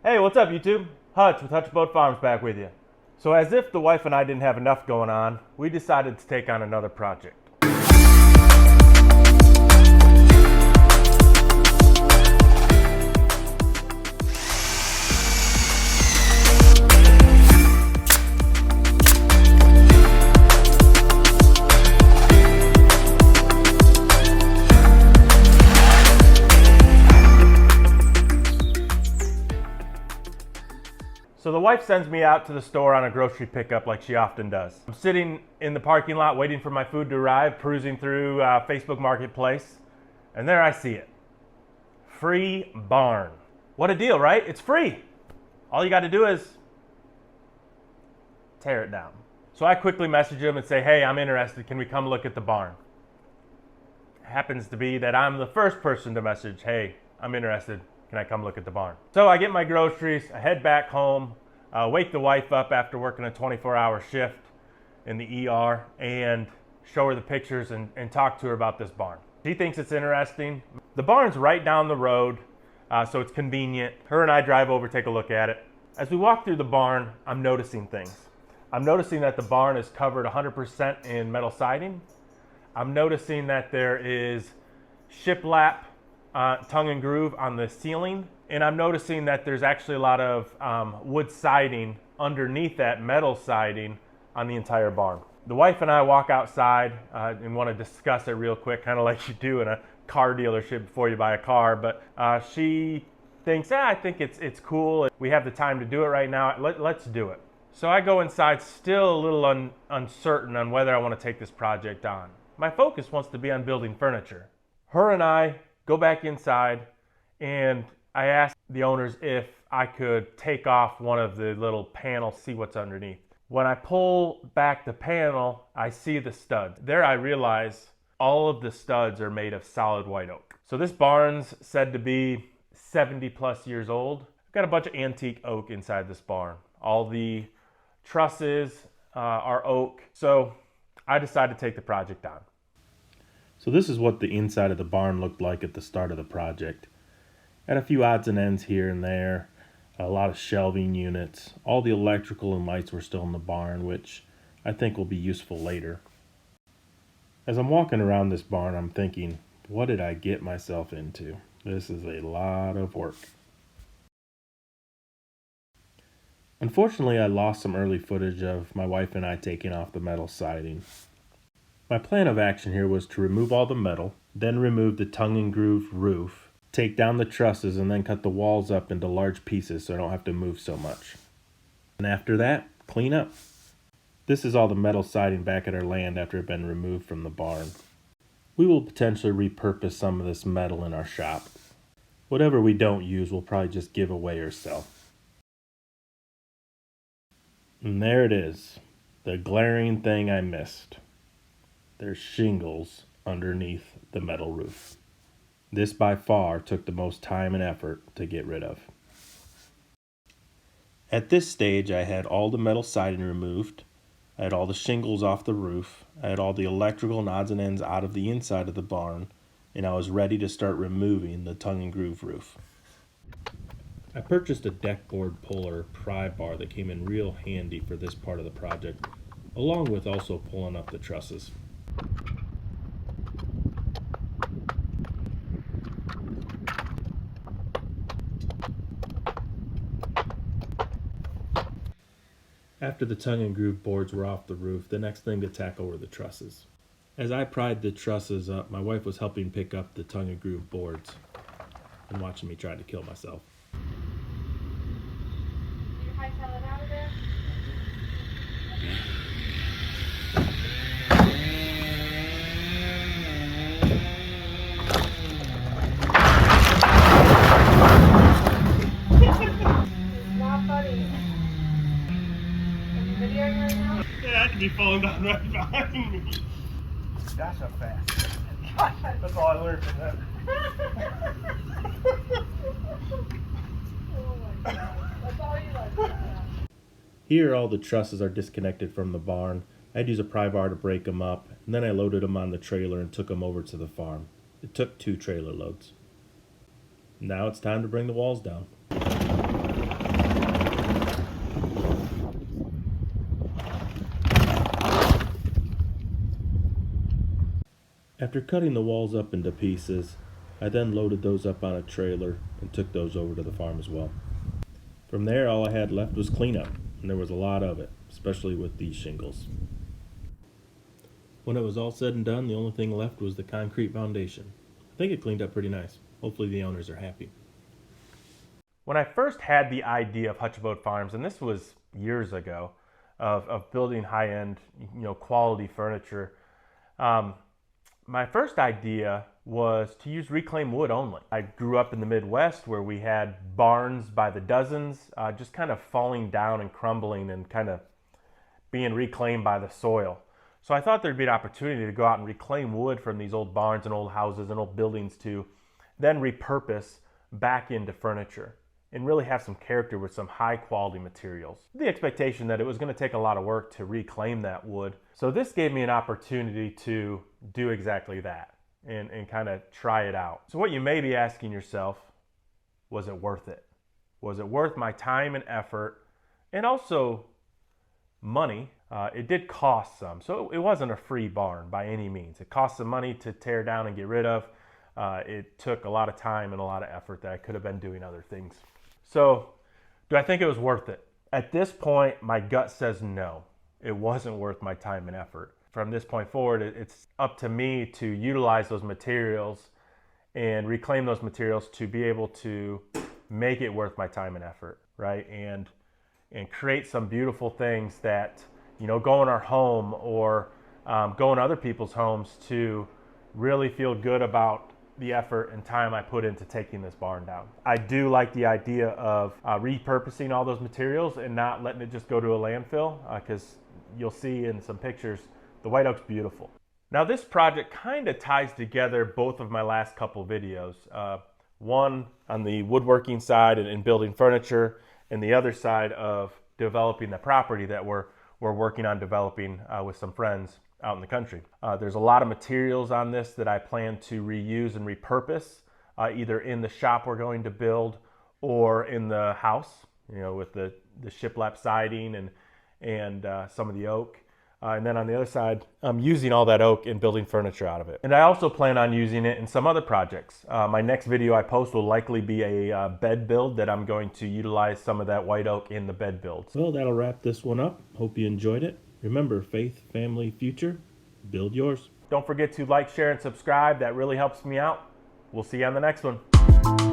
Hey, what's up, YouTube? Hutch with Hutch Boat Farms back with you. So as if the wife and I didn't have enough going on, we decided to take on another project. So the wife sends me out to the store on a grocery pickup like she often does. I'm sitting in the parking lot waiting for my food to arrive, perusing through Facebook Marketplace, and there I see it. Free barn. What a deal, right? It's free. All you got to do is tear it down. So I quickly message him and say, hey, I'm interested. Can we come look at the barn? It happens to be that I'm the first person to message, hey, I'm interested. Can I come look at the barn? So I get my groceries, I head back home, wake the wife up after working a 24-hour shift in the ER and show her the pictures and talk to her about this barn. She thinks it's interesting. The barn's right down the road, so it's convenient. Her and I drive over, take a look at it. As we walk through the barn, I'm noticing things. I'm noticing that the barn is covered 100% in metal siding. I'm noticing that there is shiplap tongue and groove on the ceiling, and I'm noticing that there's actually a lot of wood siding underneath that metal siding on the entire barn. The wife and I walk outside and want to discuss it real quick, kind of like you do in a car dealership before you buy a car, but she thinks, I think it's cool. We have the time to do it right now. Let's do it. So I go inside, still a little uncertain on whether I want to take this project on. My focus wants to be on building furniture. Her and I go back inside, and I asked the owners if I could take off one of the little panels, see what's underneath. When I pull back the panel, I see the studs. There I realize all of the studs are made of solid white oak. So this barn's said to be 70 plus years old. I've got a bunch of antique oak inside this barn. All the trusses are oak. So I decided to take the project on. So this is what the inside of the barn looked like at the start of the project. Had a few odds and ends here and there, a lot of shelving units. All the electrical and lights were still in the barn, which I think will be useful later. As I'm walking around this barn, I'm thinking, what did I get myself into? This is a lot of work. Unfortunately, I lost some early footage of my wife and I taking off the metal siding. My plan of action here was to remove all the metal, then remove the tongue and groove roof, take down the trusses, and then cut the walls up into large pieces so I don't have to move so much. And after that, clean up. This is all the metal siding back at our land after it had been removed from the barn. We will potentially repurpose some of this metal in our shop. Whatever we don't use, we'll probably just give away or sell. And there it is, the glaring thing I missed. There's shingles underneath the metal roof. This by far took the most time and effort to get rid of. At this stage, I had all the metal siding removed. I had all the shingles off the roof. I had all the electrical and odds and ends out of the inside of the barn, and I was ready to start removing the tongue and groove roof. I purchased a deck board puller pry bar that came in real handy for this part of the project, along with also pulling up the trusses. After the tongue and groove boards were off the roof, the next thing to tackle were the trusses. As I pried the trusses up, my wife was helping pick up the tongue and groove boards and watching me try to kill myself. Did you hightail it out of there? Not funny. Are you videoing right now? It had to be falling down right behind me. That's a fact. That's all I learned from that. Oh my god. That's all you learned. Here all the trusses are disconnected from the barn. I had to use a pry bar to break them up, and then I loaded them on the trailer and took them over to the farm. It took 2 trailer loads. Now it's time to bring the walls down. After cutting the walls up into pieces, I then loaded those up on a trailer and took those over to the farm as well. From there, all I had left was cleanup, and there was a lot of it, especially with these shingles. When it was all said and done, the only thing left was the concrete foundation. I think it cleaned up pretty nice. Hopefully the owners are happy. When I first had the idea of Hutch Abode Farms, and this was years ago, of building high-end, quality furniture, my first idea was to use reclaimed wood only. I grew up in the Midwest where we had barns by the dozens, just kind of falling down and crumbling and kind of being reclaimed by the soil. So I thought there'd be an opportunity to go out and reclaim wood from these old barns and old houses and old buildings to then repurpose back into furniture and really have some character with some high quality materials. The expectation that it was going to take a lot of work to reclaim that wood. So this gave me an opportunity to do exactly that and kind of try it out. So what you may be asking yourself, was it worth it? Was it worth my time and effort and also money? It did cost some, so it wasn't a free barn by any means. It cost some money to tear down and get rid of. It took a lot of time and a lot of effort that I could have been doing other things. So, do I think it was worth it? At this point, my gut says no. It wasn't worth my time and effort. From this point forward, it's up to me to utilize those materials and reclaim those materials to be able to make it worth my time and effort, right? And create some beautiful things that, go in our home or go in other people's homes to really feel good about the effort and time I put into taking this barn down. I do like the idea of repurposing all those materials and not letting it just go to a landfill, because you'll see in some pictures, the white oak's beautiful. Now this project kind of ties together both of my last couple videos. One on the woodworking side and building furniture, and the other side of developing the property that we're working on developing with some friends out in the country. There's a lot of materials on this that I plan to reuse and repurpose, either in the shop we're going to build or in the house, with the shiplap siding and some of the oak. And then on the other side, I'm using all that oak and building furniture out of it. And I also plan on using it in some other projects. My next video I post will likely be a bed build that I'm going to utilize some of that white oak in the bed build. So that'll wrap this one up. Hope you enjoyed it. Remember, faith, family, future, build yours. Don't forget to like, share, and subscribe. That really helps me out. We'll see you on the next one.